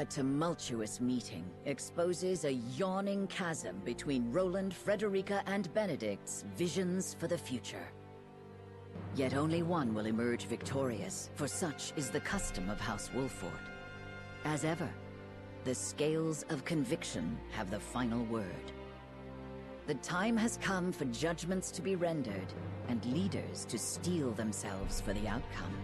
A tumultuous meeting exposes a yawning chasm between Roland, Frederica, and Benedict's visions for the future. Yet only one will emerge victorious, for such is the custom of House Wolford. As ever, the scales of conviction have the final word. The time has come for judgments to be rendered, and leaders to steel themselves for the outcome.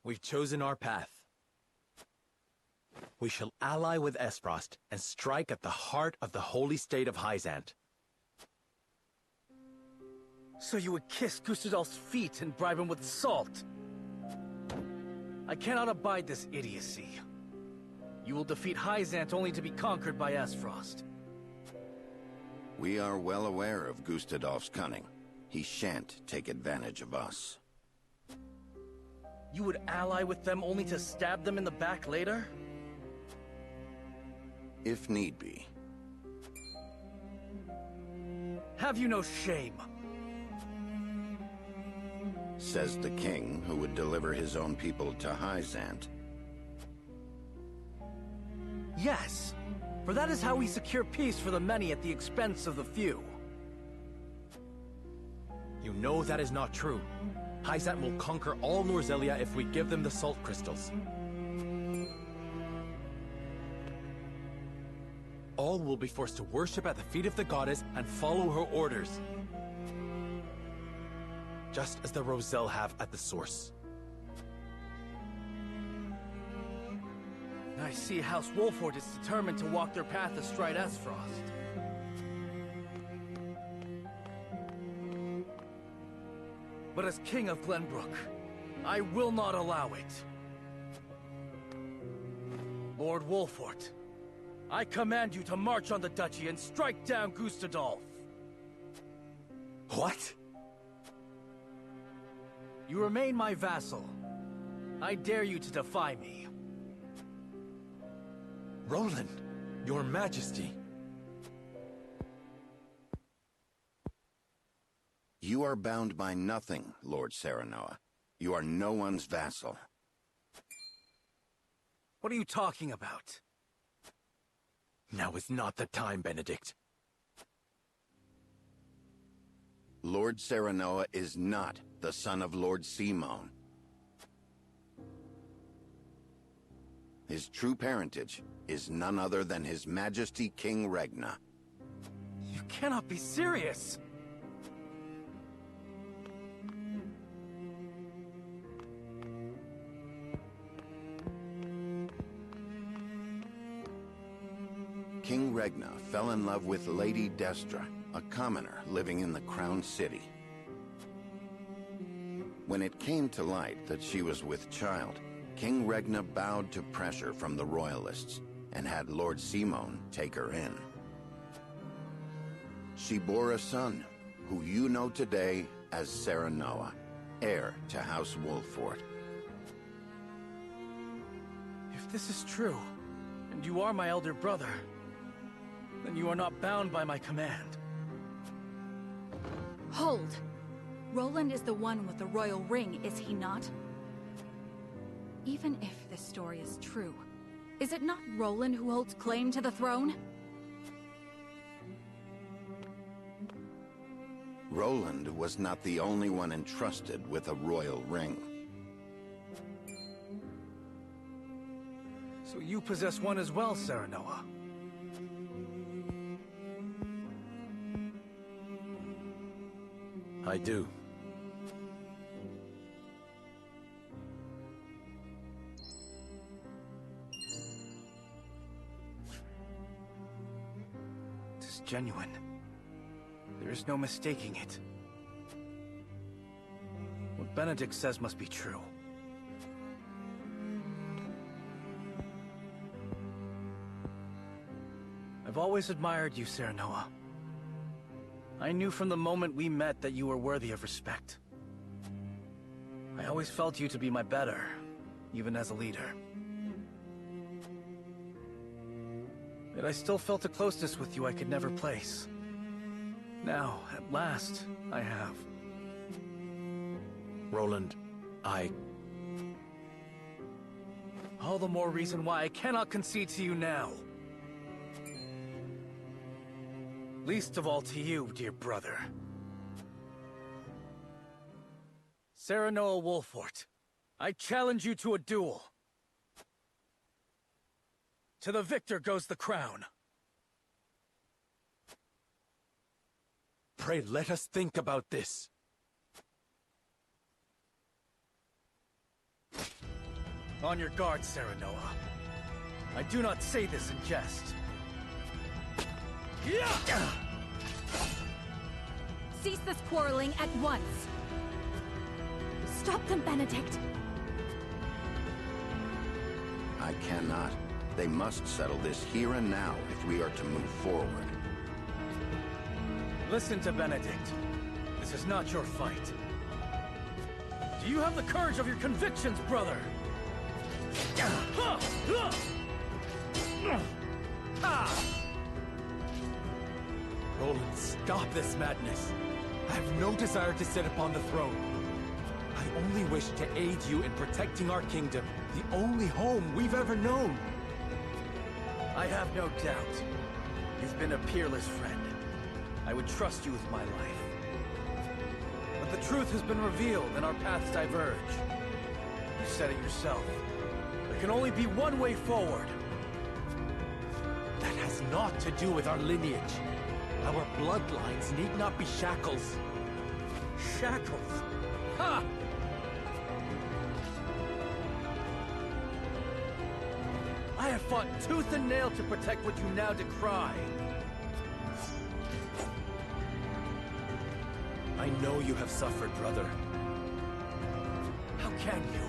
We've chosen our path. We shall ally with Esfrost and strike at the heart of the holy state of Hyzant. So you would kiss Gustadolf's feet and bribe him with salt? I cannot abide this idiocy. You will defeat Hyzant only to be conquered by Esfrost. We are well aware of Gustadolf's cunning. He shan't take advantage of us. You would ally with them only to stab them in the back later? If need be. Have you no shame? Says the king who would deliver his own people to Hyzant. Yes, for that is how we secure peace for the many at the expense of the few. You know that is not true. Hyzant will conquer all Norzelia if we give them the salt crystals. All will be forced to worship at the feet of the goddess and follow her orders. Just as the Roselle have at the source. I see House Wolford is determined to walk their path astride Esfrost. But as King of Glenbrook, I will not allow it. Lord Wolford, I command you to march on the duchy and strike down Gustadolf. What? You remain my vassal. I dare you to defy me. Roland, your majesty. You are bound by nothing, Lord Serenoa. You are no one's vassal. What are you talking about? Now is not the time, Benedict. Lord Serenoa is not the son of Lord Simone. His true parentage is none other than His Majesty King Regna. You cannot be serious! King Regna fell in love with Lady Destra, a commoner living in the Crown City. When it came to light that she was with child, King Regna bowed to pressure from the royalists and had Lord Simone take her in. She bore a son, who you know today as Serenoa, heir to House Wolford. If this is true, and you are my elder brother, then you are not bound by my command. Hold! Roland is the one with the royal ring, is he not? Even if this story is true, is it not Roland who holds claim to the throne? Roland was not the only one entrusted with a royal ring. So you possess one as well, Serenoa. I do. It is genuine. There is no mistaking it. What Benedict says must be true. I've always admired you, Serenoa. I knew from the moment we met that you were worthy of respect. I always felt you to be my better, even as a leader. Yet I still felt a closeness with you I could never place. Now, at last, I have. Roland, All the more reason why I cannot concede to you now. Least of all to you, dear brother. Serenoa Wolfort, I challenge you to a duel. To the victor goes the crown. Pray let us think about this. On your guard, Serenoa. I do not say this in jest. Cease this quarreling at once. Stop them, Benedict. I cannot. They must settle this here and now if we are to move forward. Listen to Benedict. This is not your fight. Do you have the courage of your convictions, brother? Roland, stop this madness. I have no desire to sit upon the throne. I only wish to aid you in protecting our kingdom, the only home we've ever known. I have no doubt. You've been a peerless friend. I would trust you with my life. But the truth has been revealed and our paths diverge. You said it yourself. There can only be one way forward. That has naught to do with our lineage. Our bloodlines need not be shackles. Shackles? Ha! I have fought tooth and nail to protect what you now decry. I know you have suffered, brother. How can you?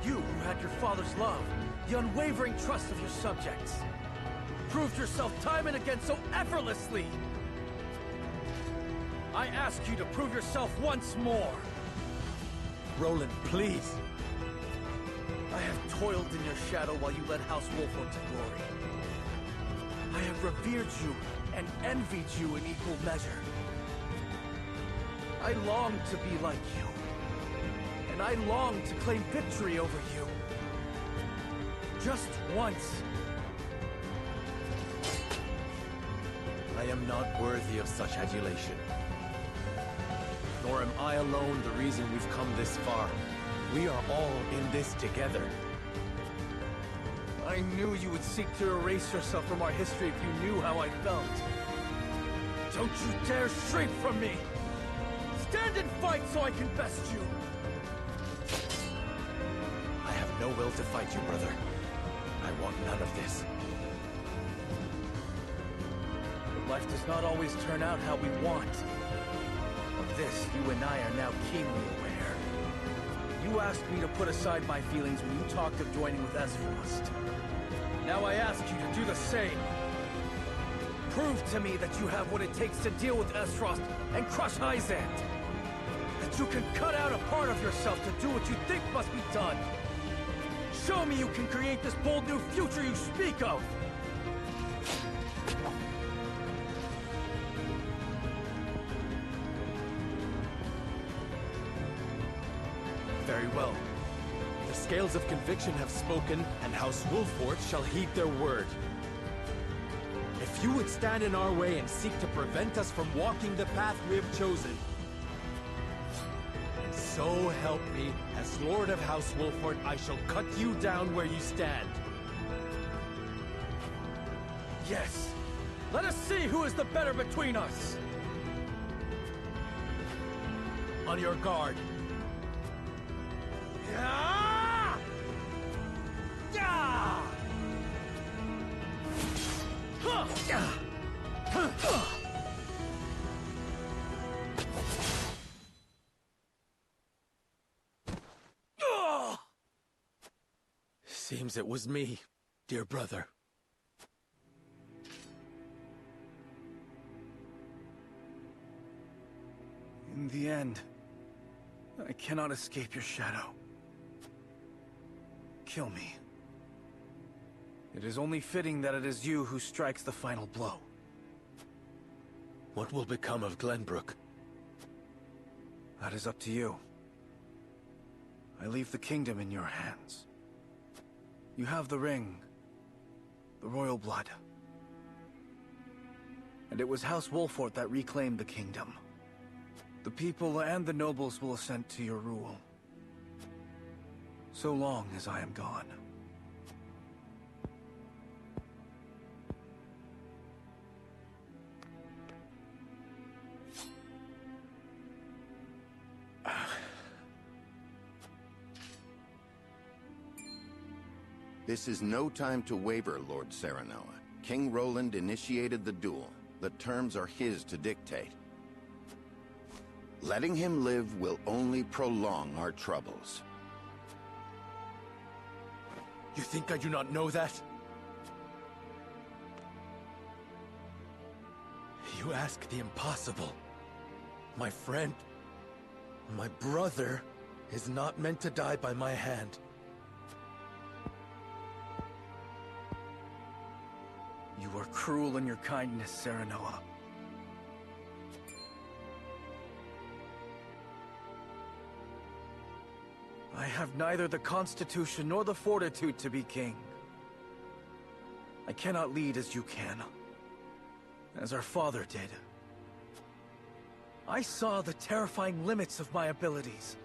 You who had your father's love, the unwavering trust of your subjects. Proved yourself time and again so effortlessly. I ask you to prove yourself once more. Roland, please. I have toiled in your shadow while you led House Wolfort to glory. I have revered you and envied you in equal measure. I long to be like you. And I long to claim victory over you. Just once. I am not worthy of such adulation. Nor am I alone the reason we've come this far. We are all in this together. I knew you would seek to erase yourself from our history if you knew how I felt. Don't you dare shrink from me! Stand and fight so I can best you! I have no will to fight you, brother. I want none of this. But life does not always turn out how we want. Of this, you and I are now keenly aware. You asked me to put aside my feelings when you talked of joining with Esfrost. Now I ask you to do the same. Prove to me that you have what it takes to deal with Esfrost and crush Hyzant. That you can cut out a part of yourself to do what you think must be done. Show me you can create this bold new future you speak of! Very well. The scales of conviction have spoken, and House Wolfort shall heed their word. If you would stand in our way and seek to prevent us from walking the path we have chosen, and so help me, as Lord of House Wolfort, I shall cut you down where you stand. Yes! Let us see who is the better between us! On your guard. Ah! Ah! Seems it was me, dear brother. In the end, I cannot escape your shadow. kill me. It is only fitting that it is you who strikes the final blow. What will become of Glenbrook? That is up to you. I leave the kingdom in your hands. You have the ring, the royal blood. And it was House Wolfort that reclaimed the kingdom. The people and the nobles will assent to your rule. So long as I am gone. This is no time to waver, Lord Serenoa. King Roland initiated the duel. The terms are his to dictate. Letting him live will only prolong our troubles. You think I do not know that? You ask the impossible. My friend, my brother, is not meant to die by my hand. You are cruel in your kindness, Serenoa. I have neither the constitution nor the fortitude to be king. I cannot lead as you can, as our father did. I saw the terrifying limits of my abilities,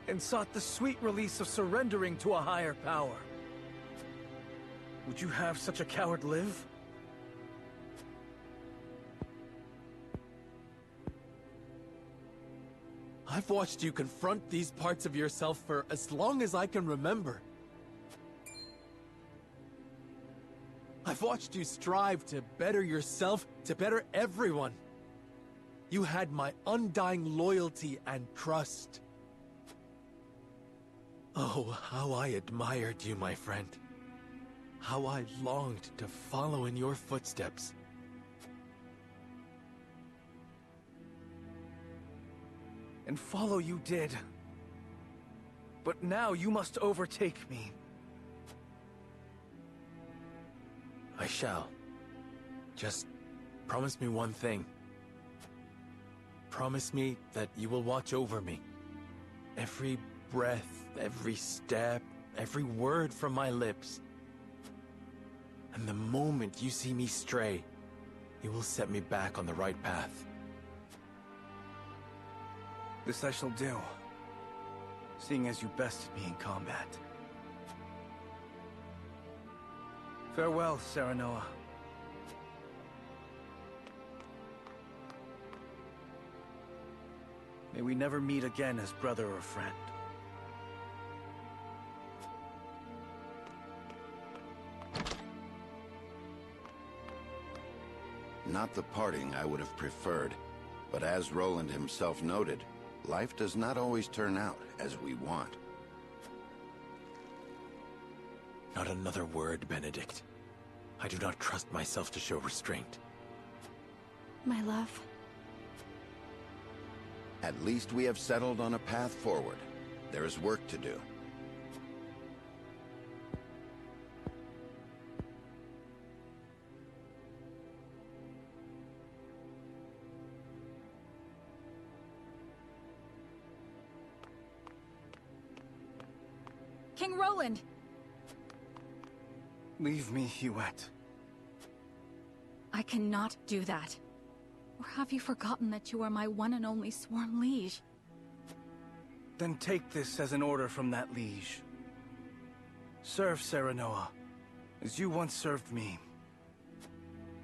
and sought the sweet release of surrendering to a higher power. Would you have such a coward live? I've watched you confront these parts of yourself for as long as I can remember. I've watched you strive to better yourself, to better everyone. You had my undying loyalty and trust. Oh, how I admired you, my friend. How I longed to follow in your footsteps. And follow you did. But now you must overtake me. I shall. Just promise me one thing. Promise me that you will watch over me. Every breath, every step, every word from my lips. And the moment you see me stray, you will set me back on the right path. This I shall do, seeing as you bested me in combat. Farewell, Serenoa. May we never meet again as brother or friend. Not the parting I would have preferred, but as Roland himself noted, life does not always turn out as we want. Not another word, Benedict. I do not trust myself to show restraint. My love. At least we have settled on a path forward. There is work to do. King Roland! Leave me, Huette. I cannot do that. Or have you forgotten that you are my one and only sworn liege? Then take this as an order from that liege. Serve Serenoa, as you once served me.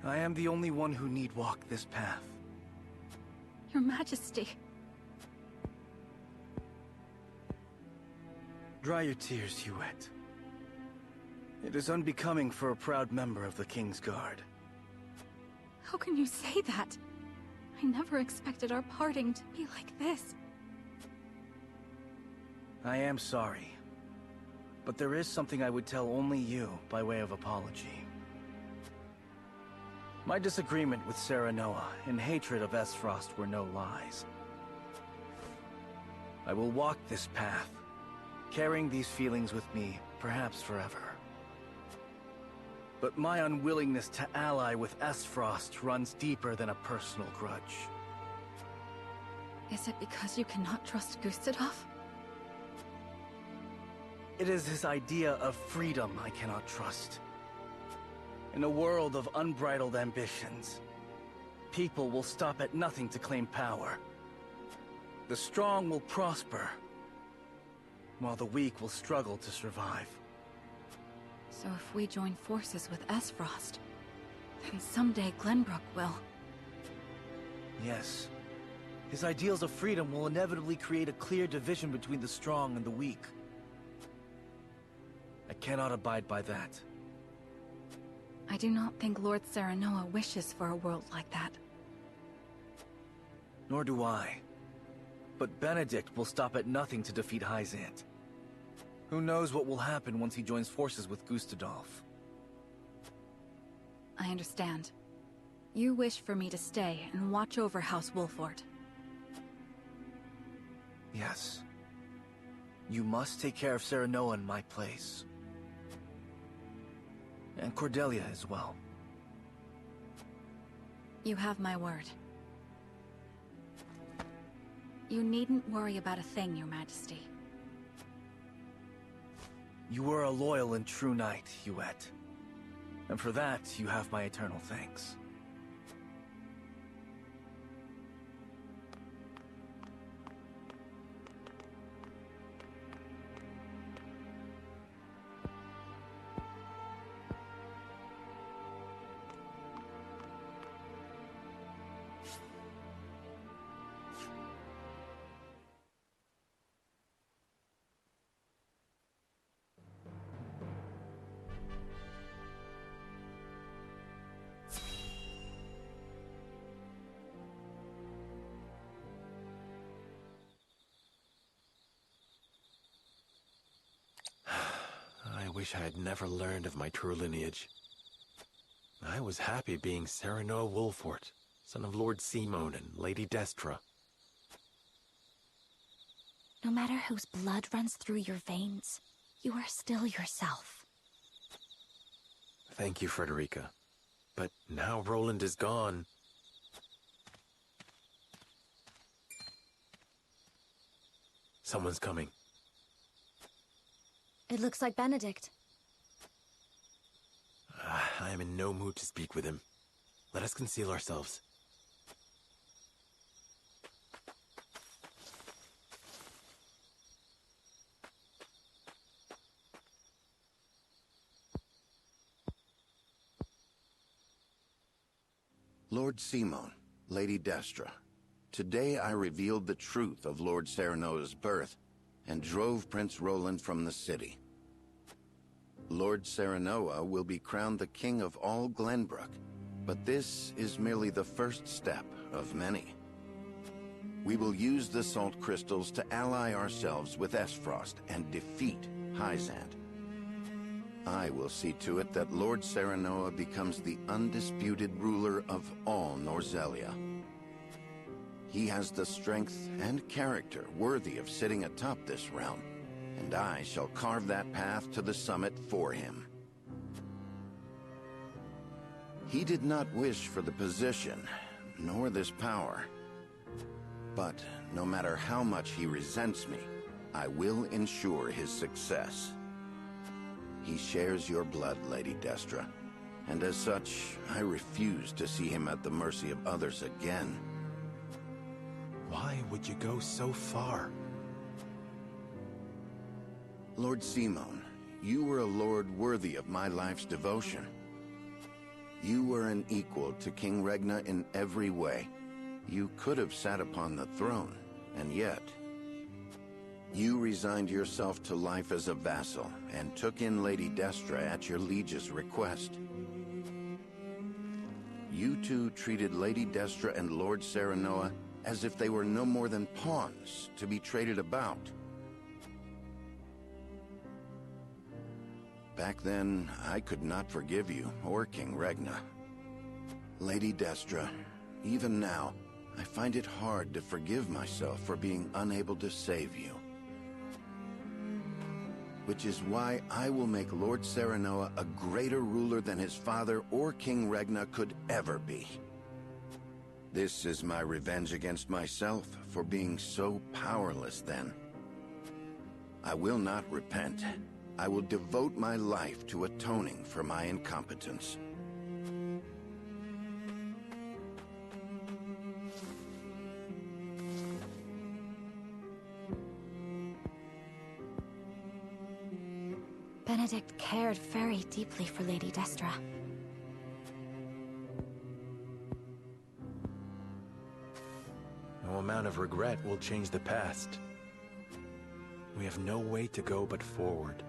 I am the only one who need walk this path. Your Majesty. Dry your tears, Huette. It is unbecoming for a proud member of the King's Guard. How can you say that? I never expected our parting to be like this. I am sorry. But there is something I would tell only you by way of apology. My disagreement with Serenoa and hatred of Esfrost were no lies. I will walk this path, carrying these feelings with me, perhaps forever. But my unwillingness to ally with Esfrost runs deeper than a personal grudge. Is it because you cannot trust Gustadov? It is his idea of freedom I cannot trust. In a world of unbridled ambitions, people will stop at nothing to claim power. The strong will prosper, while the weak will struggle to survive. So if we join forces with Esfrost, then someday Glenbrook will... Yes. His ideals of freedom will inevitably create a clear division between the strong and the weak. I cannot abide by that. I do not think Lord Serenoa wishes for a world like that. Nor do I. But Benedict will stop at nothing to defeat Hyzant. Who knows what will happen once he joins forces with Gustadolf? I understand. You wish for me to stay and watch over House Wolfort. Yes. You must take care of Serenoa in my place. And Cordelia as well. You have my word. You needn't worry about a thing, Your Majesty. You were a loyal and true knight, Huette. And for that, you have my eternal thanks. I wish I had never learned of my true lineage. I was happy being Serenoa Wolfort, son of Lord Simone and Lady Destra. No matter whose blood runs through your veins, you are still yourself. Thank you, Frederica. But now Roland is gone. Someone's coming. It looks like Benedict. I am in no mood to speak with him. Let us conceal ourselves. Lord Simone, Lady Destra, today I revealed the truth of Lord Serenoa's birth and drove Prince Roland from the city. Lord Serenoa will be crowned the king of all Glenbrook, but this is merely the first step of many. We will use the salt crystals to ally ourselves with Esfrost and defeat Hyzant. I will see to it that Lord Serenoa becomes the undisputed ruler of all Norzelia. He has the strength and character worthy of sitting atop this realm, and I shall carve that path to the summit for him. He did not wish for the position, nor this power. But no matter how much he resents me, I will ensure his success. He shares your blood, Lady Destra, and as such, I refuse to see him at the mercy of others again. Why would you go so far? Lord Simone, you were a lord worthy of my life's devotion. You were an equal to King Regna in every way. You could have sat upon the throne, and yet... You resigned yourself to life as a vassal, and took in Lady Destra at your liege's request. You two treated Lady Destra and Lord Serenoa as if they were no more than pawns to be traded about. Back then, I could not forgive you, or King Regna. Lady Destra, even now, I find it hard to forgive myself for being unable to save you. which is why I will make Lord Serenoa a greater ruler than his father or King Regna could ever be. This is my revenge against myself for being so powerless then. I will not repent. I will devote my life to atoning for my incompetence. Benedict cared very deeply for Lady Destra. No amount of regret will change the past. We have no way to go but forward.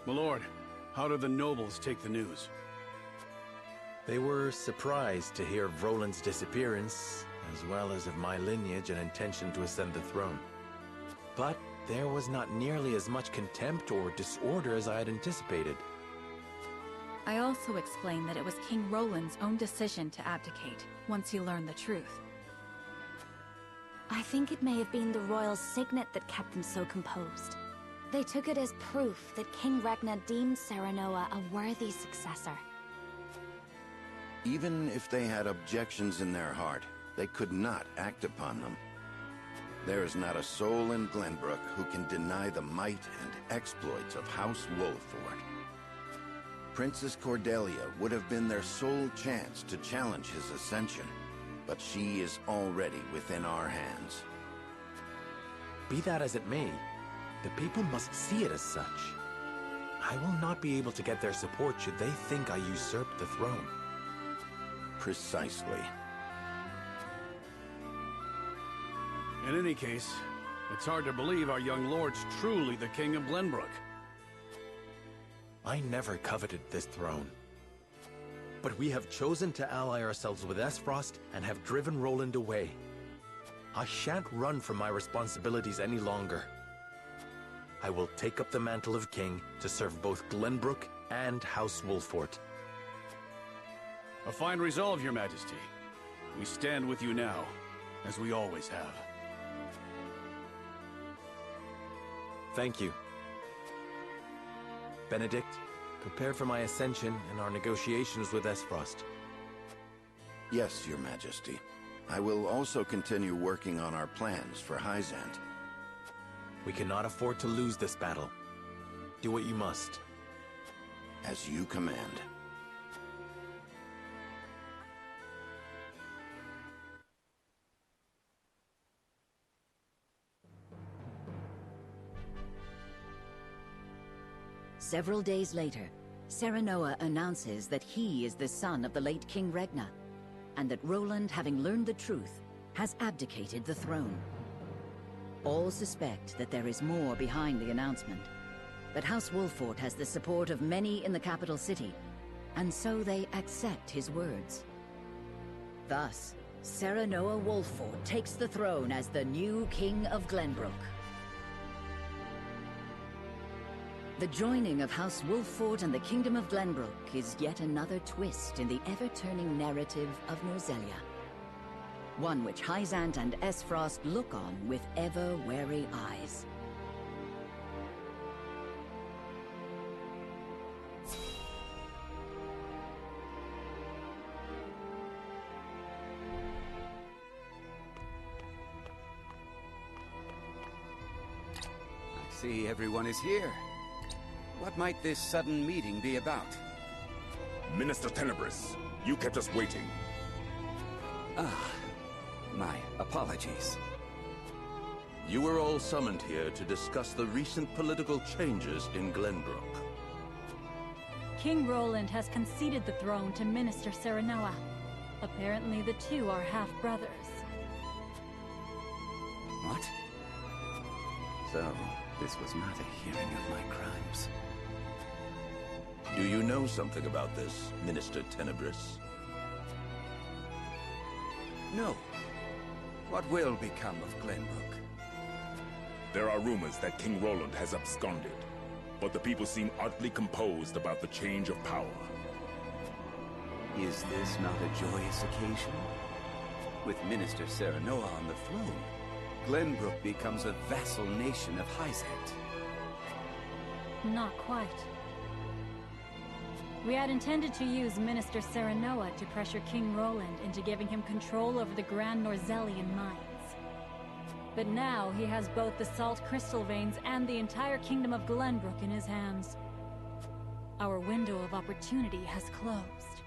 My lord, how did the nobles take the news? They were surprised to hear of Roland's disappearance, as well as of my lineage and intention to ascend the throne. But there was not nearly as much contempt or disorder as I had anticipated. I also explained that it was King Roland's own decision to abdicate, once he learned the truth. I think it may have been the royal signet that kept them so composed. They took it as proof that King Regna deemed Serenoa a worthy successor. Even if they had objections in their heart, they could not act upon them. There is not a soul in Glenbrook who can deny the might and exploits of House Wolford. Princess Cordelia would have been their sole chance to challenge his ascension, but she is already within our hands. Be that as it may, the people must see it as such. I will not be able to get their support should they think I usurped the throne. Precisely. In any case, it's hard to believe our young lord's truly the King of Glenbrook. I never coveted this throne. But we have chosen to ally ourselves with Esfrost and have driven Roland away. I shan't run from my responsibilities any longer. I will take up the mantle of king to serve both Glenbrook and House Wolford. A fine resolve, Your Majesty. We stand with you now, as we always have. Thank you. Benedict, prepare for my ascension and our negotiations with Esfrost. Yes, Your Majesty. I will also continue working on our plans for Hyzant. We cannot afford to lose this battle. Do what you must. As you command. Several days later, Serenoa announces that he is the son of the late King Regna, and that Roland, having learned the truth, has abdicated the throne. All suspect that there is more behind the announcement, but House Wolford has the support of many in the capital city, and so they accept his words. Thus, Serenoa Wolford takes the throne as the new King of Glenbrook. The joining of House Wolford and the Kingdom of Glenbrook is yet another twist in the ever-turning narrative of Norzelia. One which Hyzant and Esfrost look on with ever-wary eyes. I see everyone is here. What might this sudden meeting be about? Minister Tenebris, you kept us waiting. Ah, my apologies. You were all summoned here to discuss the recent political changes in Glenbrook. King Roland has conceded the throne to Minister Serenoa. Apparently the two are half-brothers. What? So, this was not a hearing of my crimes. Do you know something about this, Minister Tenebris? No. What will become of Glenbrook? There are rumors that King Roland has absconded, but the people seem oddly composed about the change of power. Is this not a joyous occasion? With Minister Serenoa on the throne, Glenbrook becomes a vassal nation of Hyzant. Not quite. We had intended to use Minister Serenoa to pressure King Roland into giving him control over the Grand Norzellian mines. But now he has both the salt crystal veins and the entire kingdom of Glenbrook in his hands. Our window of opportunity has closed.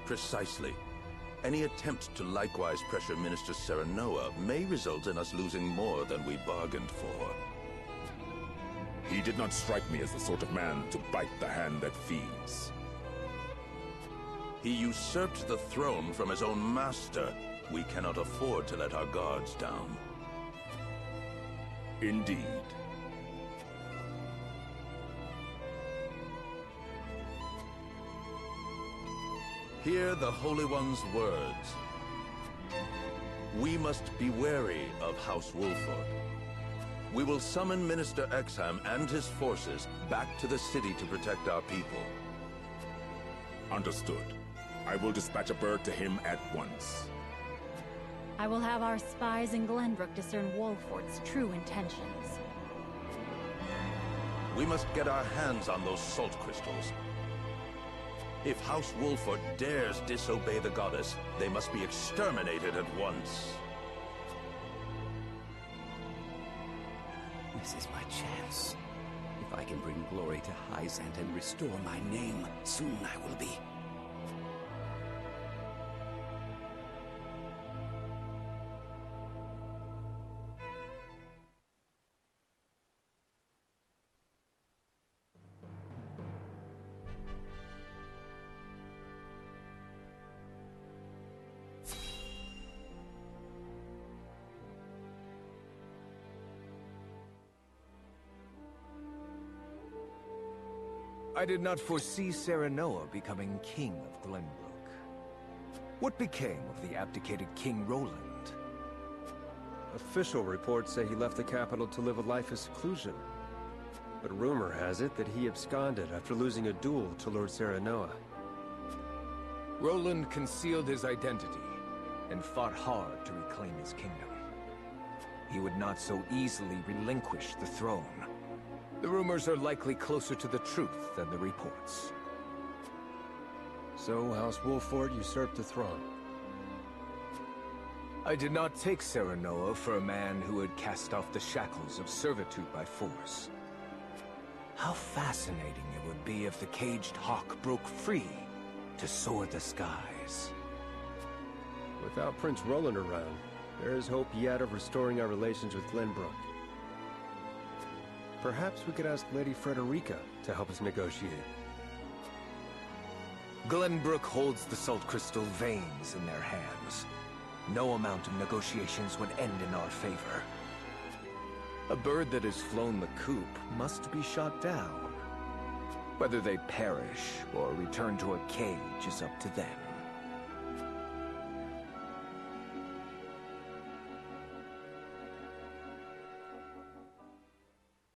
Precisely. Any attempt to likewise pressure Minister Serenoa may result in us losing more than we bargained for. He did not strike me as the sort of man to bite the hand that feeds. He usurped the throne from his own master. We cannot afford to let our guards down. Indeed. Hear the Holy One's words. We must be wary of House Wolford. We will summon Minister Exham and his forces back to the city to protect our people. Understood. I will dispatch a bird to him at once. I will have our spies in Glenbrook discern Wolford's true intentions. We must get our hands on those salt crystals. If House Wolford dares disobey the goddess, they must be exterminated at once. This is my chance. If I can bring glory to Hyzant and restore my name, soon I will be. I did not foresee Serenoa becoming king of Glenbrook. What became of the abdicated King Roland? Official reports say he left the capital to live a life of seclusion. But rumor has it that he absconded after losing a duel to Lord Serenoa. Roland concealed his identity and fought hard to reclaim his kingdom. He would not so easily relinquish the throne. The rumors are likely closer to the truth than the reports. So House Wolford usurped the throne. I did not take Serenoa for a man who had cast off the shackles of servitude by force. How fascinating it would be if the caged hawk broke free to soar the skies. Without Prince Roland around, there is hope yet of restoring our relations with Glenbrook. Perhaps we could ask Lady Frederica to help us negotiate. Glenbrook holds the salt crystal veins in their hands. No amount of negotiations would end in our favor. A bird that has flown the coop must be shot down. Whether they perish or return to a cage is up to them.